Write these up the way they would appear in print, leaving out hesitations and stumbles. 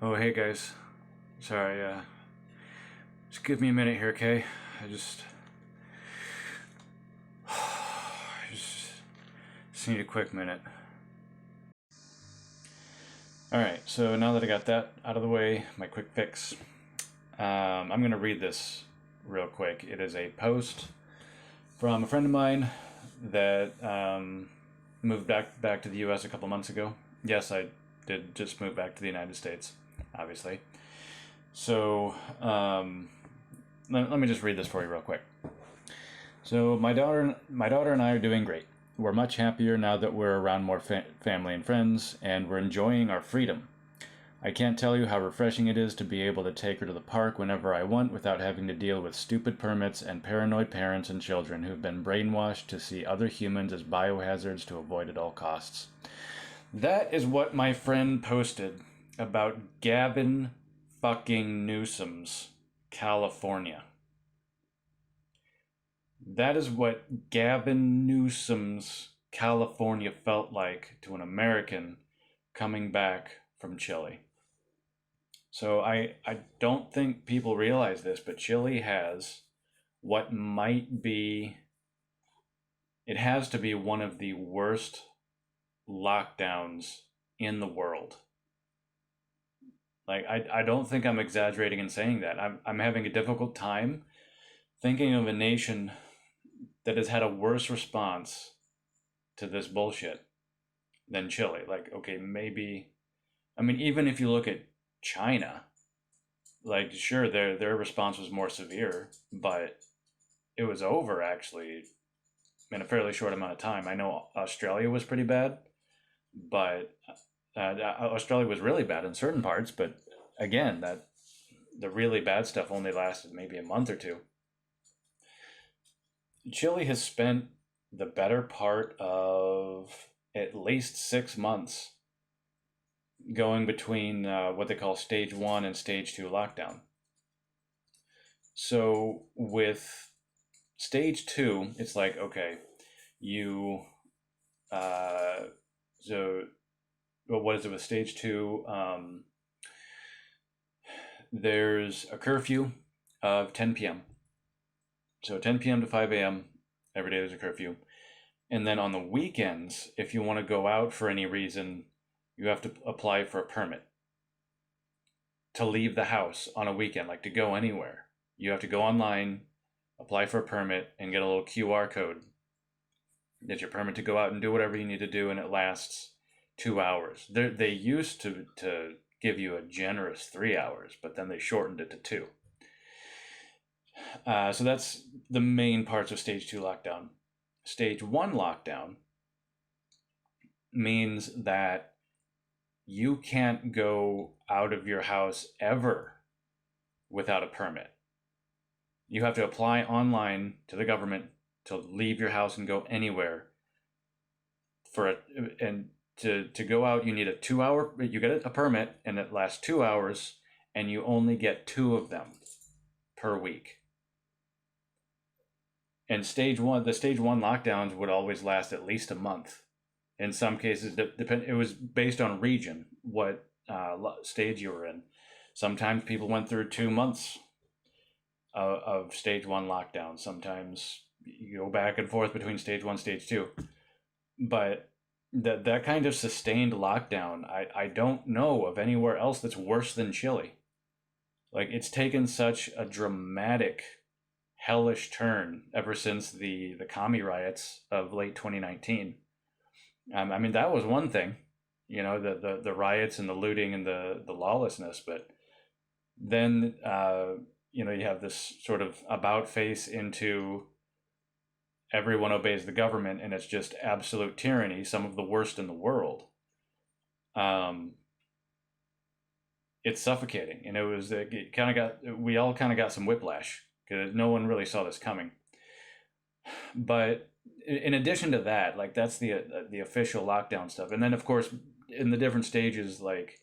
Oh, hey guys. Sorry, just give me a minute here, okay? I just, just need a quick minute. Alright, so now that I got that out of the way, my quick fix, I'm going to read this real quick. It is a post from a friend of mine that moved back to the US a couple months ago. Yes, I did just move back to the United States, obviously. So, let me just read this for you real quick. So my daughter and I are doing great. We're much happier now that we're around more family and friends, and we're enjoying our freedom. I can't tell you how refreshing it is to be able to take her to the park whenever I want without having to deal with stupid permits and paranoid parents and children who've been brainwashed to see other humans as biohazards to avoid at all costs. That is what my friend posted about Gavin fucking Newsom's California. That is what Gavin Newsom's California felt like to an American coming back from Chile. So I don't think people realize this, but Chile has what might be, it has to be one of the worst lockdowns in the world. Like, I don't think I'm exaggerating in saying that. I'm having a difficult time thinking of a nation that has had a worse response to this bullshit than Chile. Like, okay, maybe, I mean, even if you look at China, like, sure, their response was more severe, but it was over actually in a fairly short amount of time. I know Australia was pretty bad, but Australia was really bad in certain parts. But again, that the really bad stuff only lasted maybe a month or two. Chile has spent the better part of at least 6 months going between what they call stage 1 and stage 2 lockdown. So with stage 2, it's like, okay, you, so what is it with stage 2? There's a curfew of 10 p.m. So 10 p.m. to 5 a.m. every day there's a curfew. And then on the weekends, if you want to go out for any reason, you have to apply for a permit to leave the house on a weekend, like to go anywhere. You have to go online, apply for a permit, and get a little QR code. Get your permit to go out and do whatever you need to do, and it lasts 2 hours. They used to give you a generous 3 hours, but then they shortened it to 2. So that's the main parts of stage 2 lockdown. Stage 1 lockdown means that you can't go out of your house ever without a permit. You have to apply online to the government to leave your house and go anywhere. And to go out, you need a 2 hour. You get a permit, and it lasts 2 hours, and you only get 2 of them per week. And the stage 1 lockdowns would always last at least a month. In some cases, it was based on region, what stage you were in. Sometimes people went through 2 months of stage 1 lockdown. Sometimes you go back and forth between stage 1, stage 2. But that kind of sustained lockdown, I don't know of anywhere else that's worse than Chile. Like, it's taken such a dramatic, hellish turn ever since the commie riots of late 2019. I mean, that was one thing, the riots and the looting and the lawlessness. But then, you have this sort of about face into everyone obeys the government, and it's just absolute tyranny, some of the worst in the world. It's suffocating, and we all kind of got some whiplash because no one really saw this coming. But in addition to that, like, that's the official lockdown stuff. And then, of course, in the different stages, like,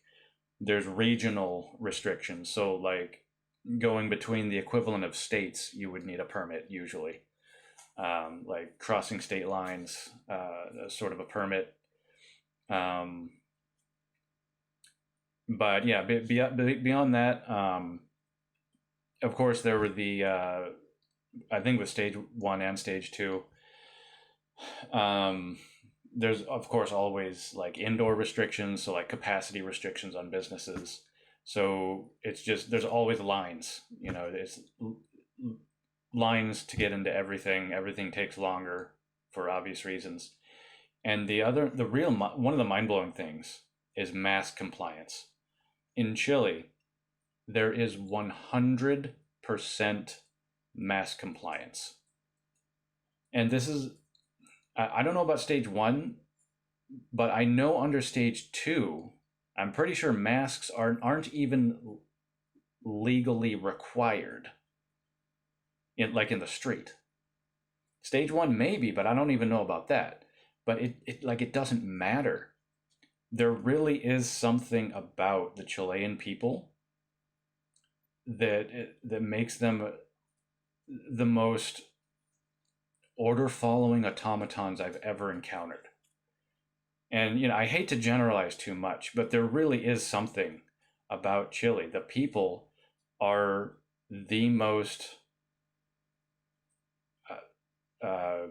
there's regional restrictions. So, like, going between the equivalent of states, you would need a permit usually. Like crossing state lines, sort of a permit. But yeah, beyond that, of course, there were the I think with stage one and stage two. Um, there's of course always like indoor restrictions, so like capacity restrictions on businesses. So it's just there's always lines. You know, it's lines to get into everything. Everything takes longer for obvious reasons. And the real one of the mind blowing things is mask compliance. In Chile, there is 100% mask compliance. And this is, I don't know about stage one, but I know under stage two, I'm pretty sure masks aren't even legally required like in the street. Stage one maybe, but I don't even know about that. But it doesn't matter. There really is something about the Chilean people that makes them the most order following automatons I've ever encountered. And I hate to generalize too much, but there really is something about Chile. The people are the most uh,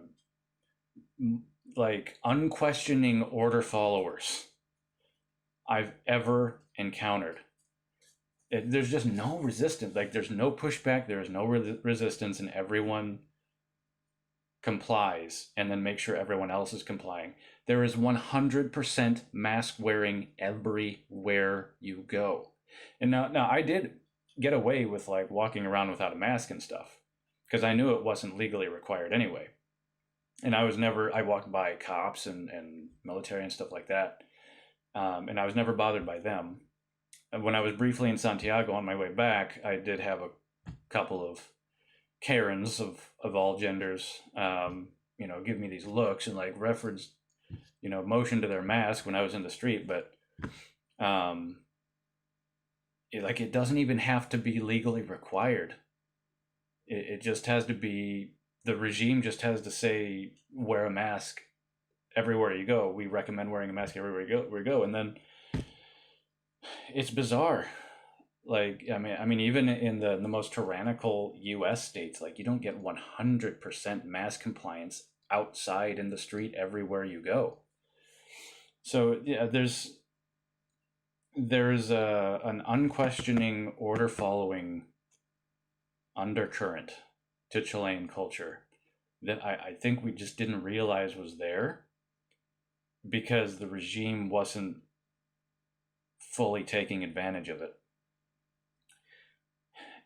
like unquestioning order followers I've ever encountered. There's just no resistance. Like there's no pushback. There is no resistance, and everyone complies, and then make sure everyone else is complying. There is 100% mask wearing everywhere you go. And now I did get away with like walking around without a mask and stuff because I knew it wasn't legally required anyway. And I walked by cops and military and stuff like that. And I was never bothered by them. And when I was briefly in Santiago on my way back, I did have a couple of Karens of all genders, give me these looks and like reference, motion to their mask when I was in the street. But it doesn't even have to be legally required. It just has to be, the regime just has to say, wear a mask everywhere you go. We recommend wearing a mask everywhere you go. And then it's bizarre. Like, I mean, even in the most tyrannical U.S. states, like you don't get 100% mask compliance outside in the street everywhere you go. So yeah, there's an unquestioning order following undercurrent to Chilean culture that I think we just didn't realize was there because the regime wasn't fully taking advantage of it.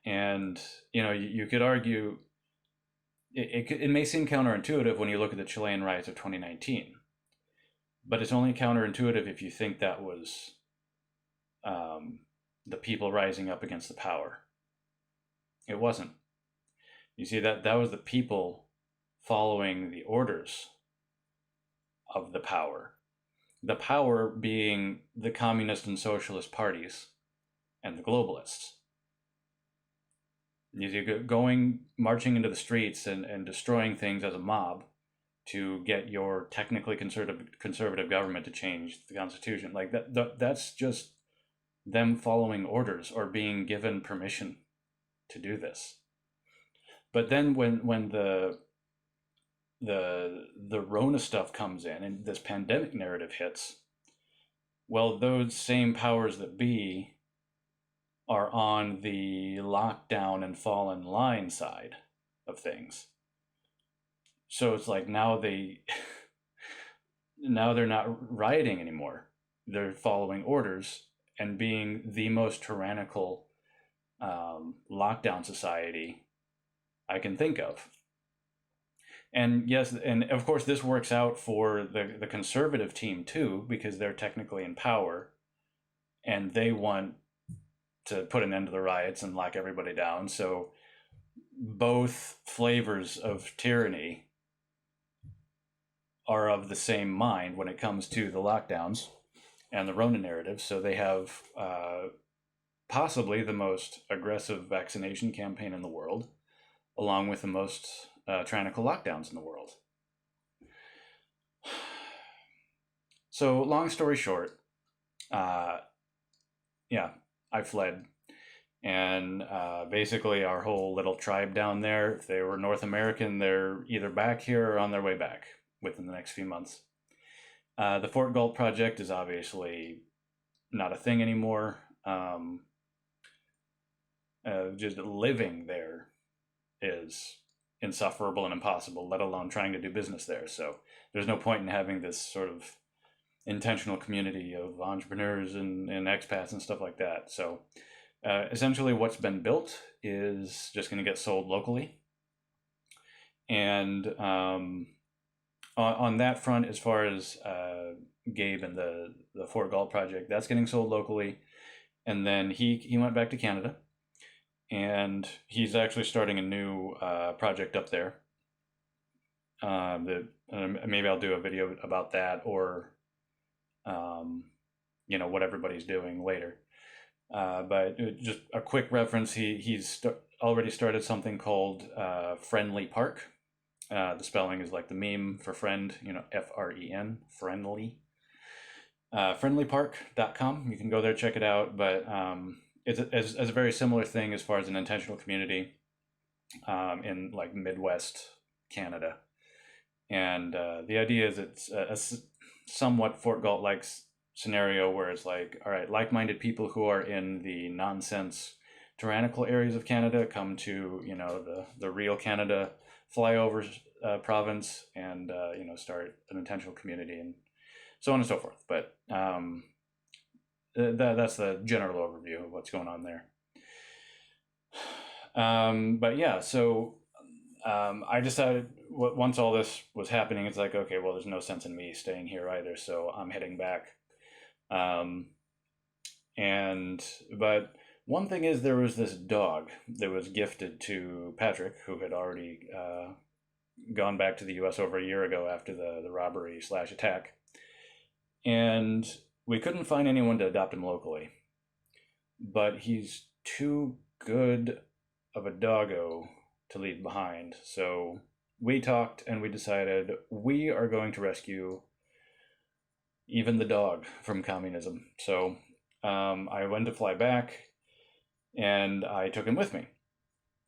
And you could argue it may seem counterintuitive when you look at the Chilean riots of 2019, but it's only counterintuitive if you think that was the people rising up against the power. It wasn't. You see, that was the people following the orders of the power being the communist and socialist parties and the globalists. You see, marching into the streets and destroying things as a mob to get your technically conservative government to change the constitution. Like that's just them following orders or being given permission to do this. But then when the Rona stuff comes in and this pandemic narrative hits, well, those same powers that be are on the lockdown and fall in line side of things. So it's like now they're not rioting anymore. They're following orders and being the most tyrannical lockdown society I can think of. And yes, and of course this works out for the conservative team too, because they're technically in power and they want to put an end to the riots and lock everybody down. So both flavors of tyranny are of the same mind when it comes to the lockdowns and the Rona narrative. So they have possibly the most aggressive vaccination campaign in the world, along with the most tyrannical lockdowns in the world. So long story short, yeah, I fled. And basically, our whole little tribe down there, if they were North American, they're either back here or on their way back within the next few months. The Fort Galt project is obviously not a thing anymore. Just living there is insufferable and impossible, let alone trying to do business there. So there's no point in having this sort of intentional community of entrepreneurs and expats and stuff like that. So essentially, what's been built is just going to get sold locally. And on that front, as far as Gabe and the Fort Galt project, that's getting sold locally. And then he went back to Canada, and he's actually starting a new project up there. Maybe I'll do a video about that, or what everybody's doing later. But just a quick reference, he's already started something called Friendly Park. The spelling is like the meme for friend, FREN, friendly. Friendlypark.com. You can go there, check it out. But it's a very similar thing as far as an intentional community in like Midwest Canada. And the idea is it's a somewhat Fort Galt-like scenario where it's like, all right, like-minded people who are in the nonsense tyrannical areas of Canada come to the real Canada flyover province and start an intentional community and so on and so forth. But that's the general overview of what's going on there. But yeah, so I decided once all this was happening, it's like, okay, well, there's no sense in me staying here either, so I'm heading back. But one thing is, there was this dog that was gifted to Patrick, who had already gone back to the U.S. over a year ago after the robbery / attack. And we couldn't find anyone to adopt him locally. But he's too good of a doggo to leave behind. So we talked and we decided we are going to rescue even the dog from communism. So I went to fly back and I took him with me.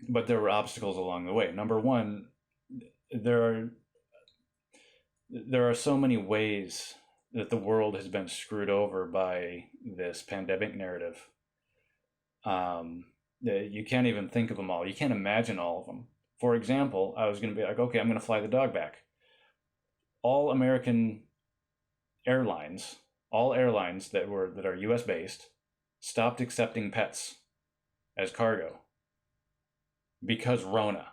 But there were obstacles along the way. Number one, there are so many ways that the world has been screwed over by this pandemic narrative. You can't even think of them all. You can't imagine all of them. For example, I was going to be like, okay, I'm going to fly the dog back. All airlines that are US based stopped accepting pets as cargo because Rona,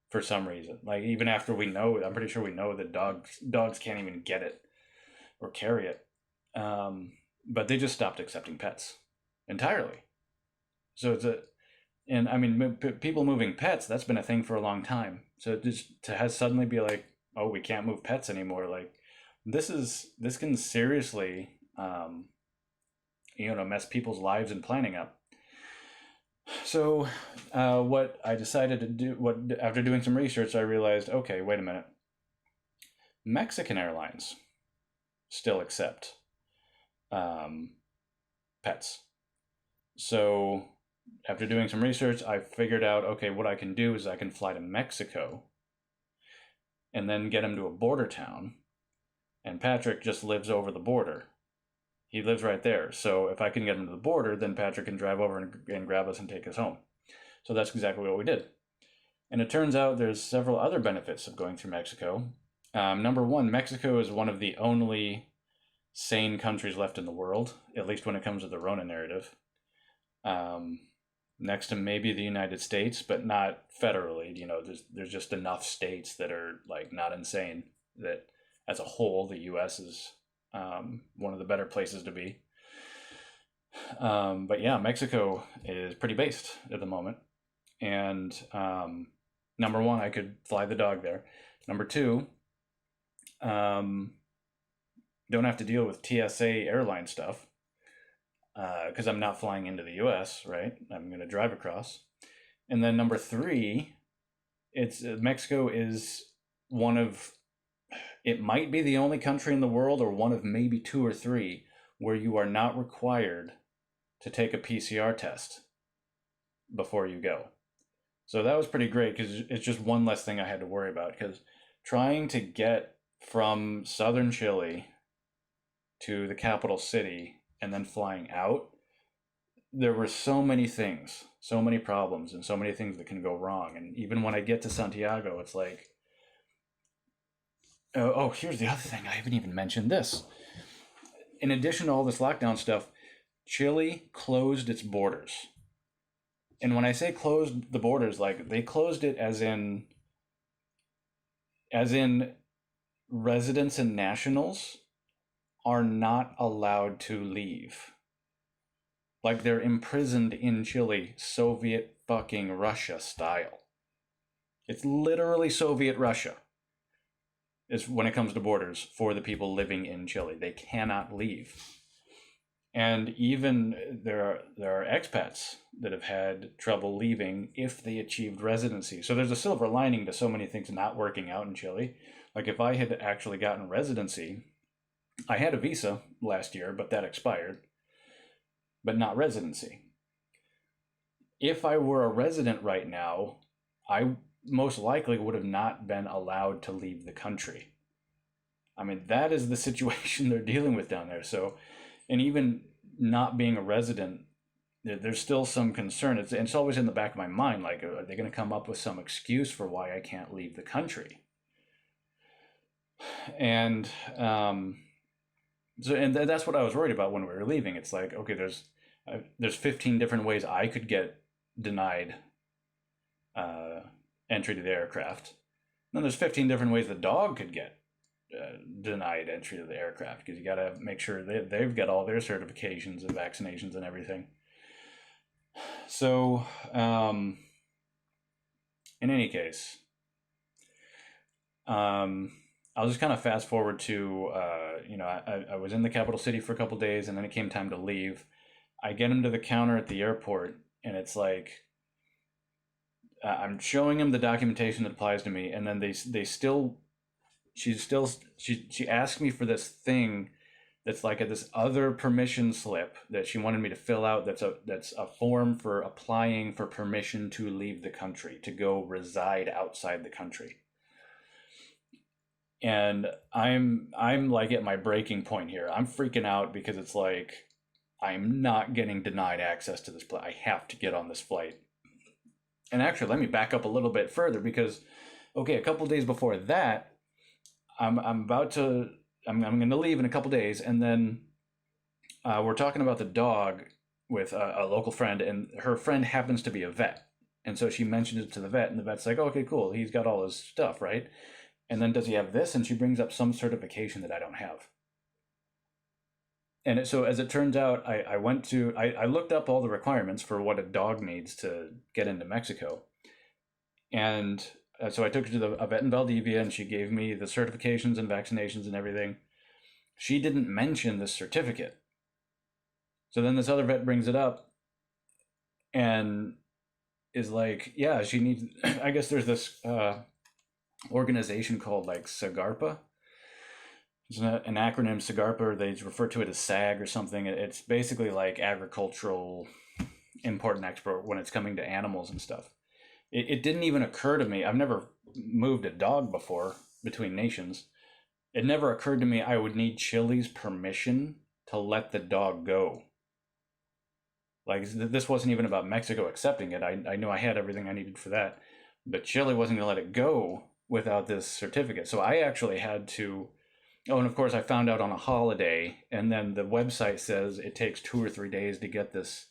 for some reason. Like, even after I'm pretty sure we know that dogs can't even get it or carry it. But they just stopped accepting pets entirely. So and I mean, people moving pets, that's been a thing for a long time. So just to suddenly be like, oh, we can't move pets anymore. Like, this can seriously, mess people's lives and planning up. So what I decided to do, after doing some research, I realized, okay, wait a minute. Mexican Airlines still accept pets. So after doing some research, I figured out, okay, what I can do is I can fly to Mexico and then get him to a border town. And Patrick just lives over the border. He lives right there. So if I can get him to the border, then Patrick can drive over and grab us and take us home. So that's exactly what we did. And it turns out there's several other benefits of going through Mexico. Number one, Mexico is one of the only sane countries left in the world, at least when it comes to the Rona narrative. Next to maybe the United States, but not federally. There's just enough states that are like not insane that as a whole, the U.S. is one of the better places to be. But yeah, Mexico is pretty based at the moment. And number one, I could fly the dog there. Number two, don't have to deal with TSA airline stuff because I'm not flying into the U.S., right? I'm going to drive across. And then number three, Mexico is it might be the only country in the world, or one of maybe two or three, where you are not required to take a PCR test before you go. So that was pretty great because it's just one less thing I had to worry about. Because trying to get from southern Chile to the capital city and then flying out, there were so many things, so many problems, and so many things that can go wrong. And even when I get to Santiago, it's like, oh, here's the other thing. I haven't even mentioned this. In addition to all this lockdown stuff, Chile closed its borders. And when I say closed the borders, like they closed it as in residents and nationals are not allowed to leave. Like they're imprisoned in Chile, Soviet fucking Russia style. It's literally Soviet Russia is when it comes to borders for the people living in Chile. They cannot leave. And even there are expats that have had trouble leaving if they achieved residency. So there's a silver lining to so many things not working out in Chile. Like if I had actually gotten residency, I had a visa last year, but that expired, but not residency. If I were a resident right now, I most likely would have not been allowed to leave the country. I mean, that is the situation they're dealing with down there. So, and even not being a resident, there's still some concern. It's always in the back of my mind, like, are they going to come up with some excuse for why I can't leave the country? And that's what I was worried about when we were leaving. It's like, okay, there's 15 different ways I could get denied entry to the aircraft. And then there's 15 different ways the dog could get denied entry to the aircraft, because you got to make sure they've got all their certifications and vaccinations and everything. So, in any case, I'll just kind of fast forward to, I was in the capital city for a couple days, and then it came time to leave. I get him to the counter at the airport, and it's like, I'm showing him the documentation that applies to me, and then she asked me for this thing that's like this other permission slip that she wanted me to fill out. That's a form for applying for permission to leave the country, to go reside outside the country. And I'm like at my breaking point here. I'm freaking out because it's like, I'm not getting denied access to this flight. I have to get on this flight. And actually, let me back up a little bit further, because, okay, a couple days before that, I'm going to leave in a couple days, and then we're talking about the dog with a local friend, and her friend happens to be a vet. And so she mentioned it to the vet, and the vet's like, okay, cool, he's got all his stuff, right? And then does he have this? And she brings up some certification that I don't have. And so as it turns out, I looked up all the requirements for what a dog needs to get into Mexico. And so I took her to a vet in Valdivia, and she gave me the certifications and vaccinations and everything. She didn't mention this certificate. So then this other vet brings it up and is like, yeah, she needs, I guess there's this organization called like SAGARPA. It's an acronym, SAGARPA. They refer to it as SAG or something. It's basically like agricultural import and export when it's coming to animals and stuff. It didn't even occur to me. I've never moved a dog before between nations. It never occurred to me I would need Chile's permission to let the dog go. Like, this wasn't even about Mexico accepting it. I knew I had everything I needed for that. But Chile wasn't going to let it go without this certificate. So I actually had to... Oh, and of course I found out on a holiday, and then the website says it takes 2 or 3 days to get this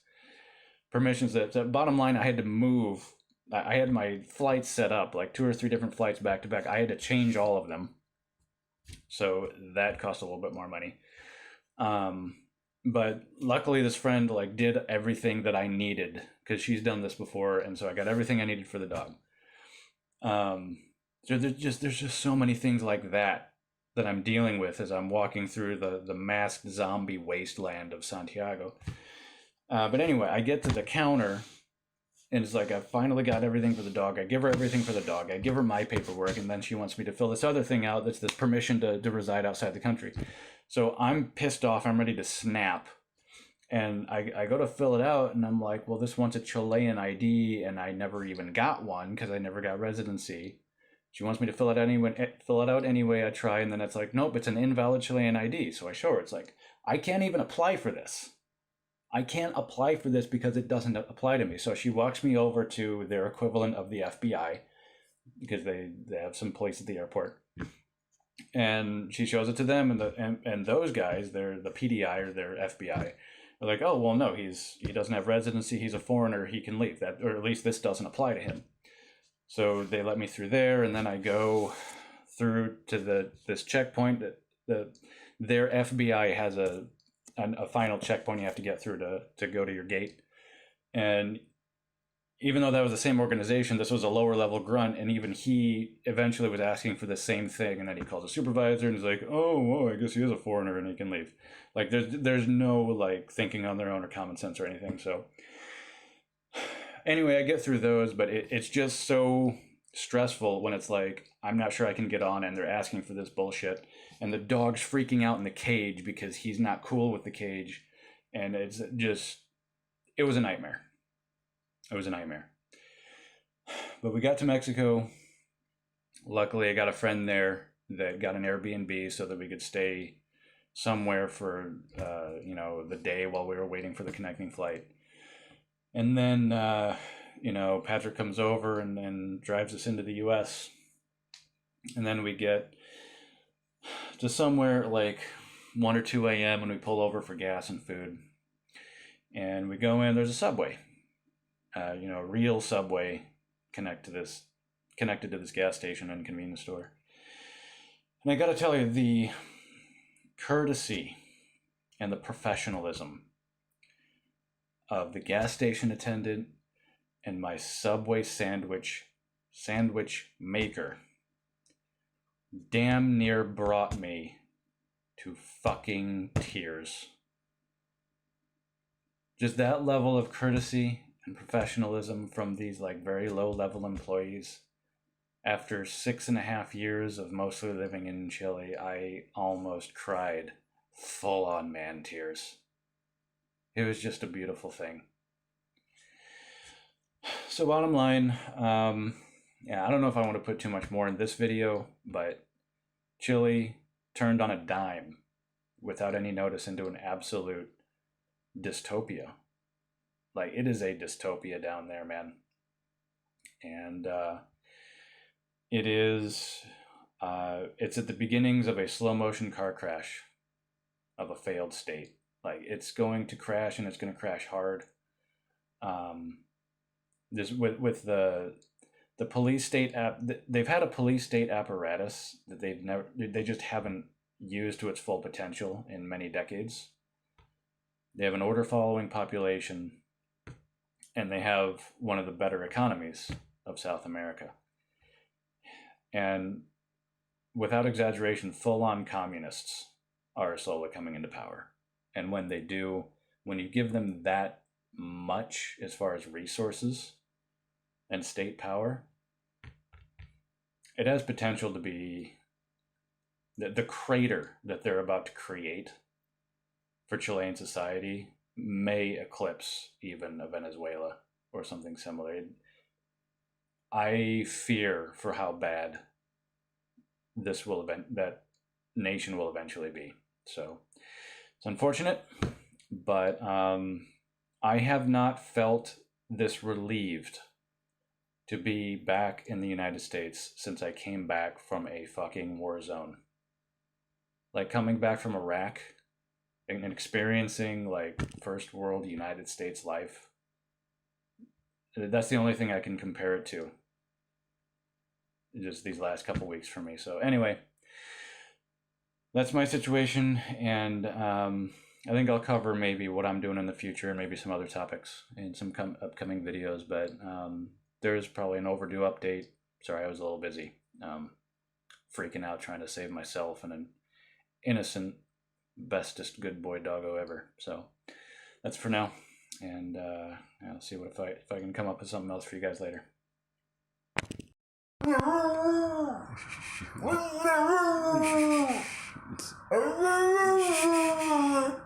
permissions. That bottom line, I had to move. I had my flights set up, like 2 or 3 different flights back to back. I had to change all of them. So that cost a little bit more money. But luckily this friend like did everything that I needed, because she's done this before, and so I got everything I needed for the dog. So there's just so many things like that I'm dealing with as I'm walking through the masked zombie wasteland of Santiago. But anyway, I get to the counter, and it's like, I finally got everything for the dog. I give her everything for the dog. I give her my paperwork, and then she wants me to fill this other thing out that's this permission to reside outside the country. So I'm pissed off. I'm ready to snap. And I go to fill it out, and I'm like, well, this wants a Chilean ID, and I never even got one because I never got residency. She wants me to fill it out anyway. I try, and then it's like, nope, it's an invalid Chilean ID. So I show her. It's like, I can't even apply for this. I can't apply for this because it doesn't apply to me. So she walks me over to their equivalent of the FBI, because they have some place at the airport. And she shows it to them, and those guys, they're the PDI or their FBI. They're like, oh, well, no, he doesn't have residency. He's a foreigner. He can leave. That, or at least this doesn't apply to him. So they let me through there, and then I go through to this checkpoint. Their FBI has a final checkpoint you have to get through to go to your gate. And even though that was the same organization, this was a lower level grunt, and even he eventually was asking for the same thing. And then he calls a supervisor and he's like, oh, I guess he is a foreigner and he can leave. Like there's no like thinking on their own or common sense or anything. So anyway, I get through those, but it's just so stressful when it's like, I'm not sure I can get on, and they're asking for this bullshit, and the dog's freaking out in the cage because he's not cool with the cage, and it was a nightmare. It was a nightmare. But we got to Mexico. Luckily, I got a friend there that got an Airbnb so that we could stay somewhere for the day while we were waiting for the connecting flight. And then, Patrick comes over and drives us into the U.S. And then we get to somewhere like 1 or 2 a.m. when we pull over for gas and food. And we go in, there's a Subway, real Subway connected to this gas station and convenience store. And I got to tell you, the courtesy and the professionalism of the gas station attendant and my Subway sandwich maker damn near brought me to fucking tears. Just that level of courtesy and professionalism from these like very low level employees. After 6.5 years of mostly living in Chile, I almost cried full on man tears. It was just a beautiful thing. So bottom line, I don't know if I want to put too much more in this video, but Chile turned on a dime without any notice into an absolute dystopia. Like, it is a dystopia down there, man. And it's at the beginnings of a slow motion car crash of a failed state. Like, it's going to crash, and it's going to crash hard. This with the police state they've had a police state apparatus that they just haven't used to its full potential in many decades. They have an order following population, and they have one of the better economies of South America. And without exaggeration, full-on communists are slowly coming into power. And when they do, when you give them that much as far as resources and state power, it has potential to be the crater that they're about to create for Chilean society may eclipse even Venezuela or something similar. I fear for how bad that nation will eventually be. So it's unfortunate, but I have not felt this relieved to be back in the United States since I came back from a fucking war zone. Like, coming back from Iraq and experiencing like first world United States life. That's the only thing I can compare it to. Just these last couple weeks for me. So anyway, that's my situation, and I think I'll cover maybe what I'm doing in the future and maybe some other topics in some upcoming videos, but there's probably an overdue update. Sorry, I was a little busy freaking out trying to save myself and an innocent, bestest good boy doggo ever. So that's for now, and I'll see if I can come up with something else for you guys later.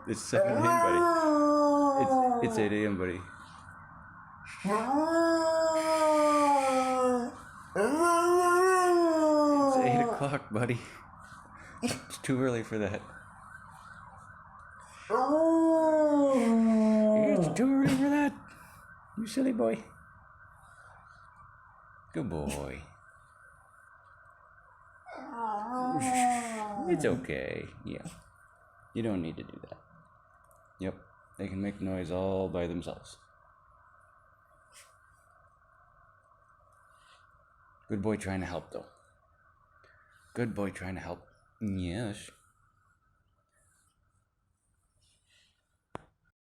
It's 7 buddy. It's 8 a.m., buddy. It's 8 o'clock, buddy. It's too early for that. It's too early for that. You silly boy. Good boy. It's okay. Yeah. You don't need to do that. Yep. They can make noise all by themselves. Good boy trying to help, though. Good boy trying to help. Yes.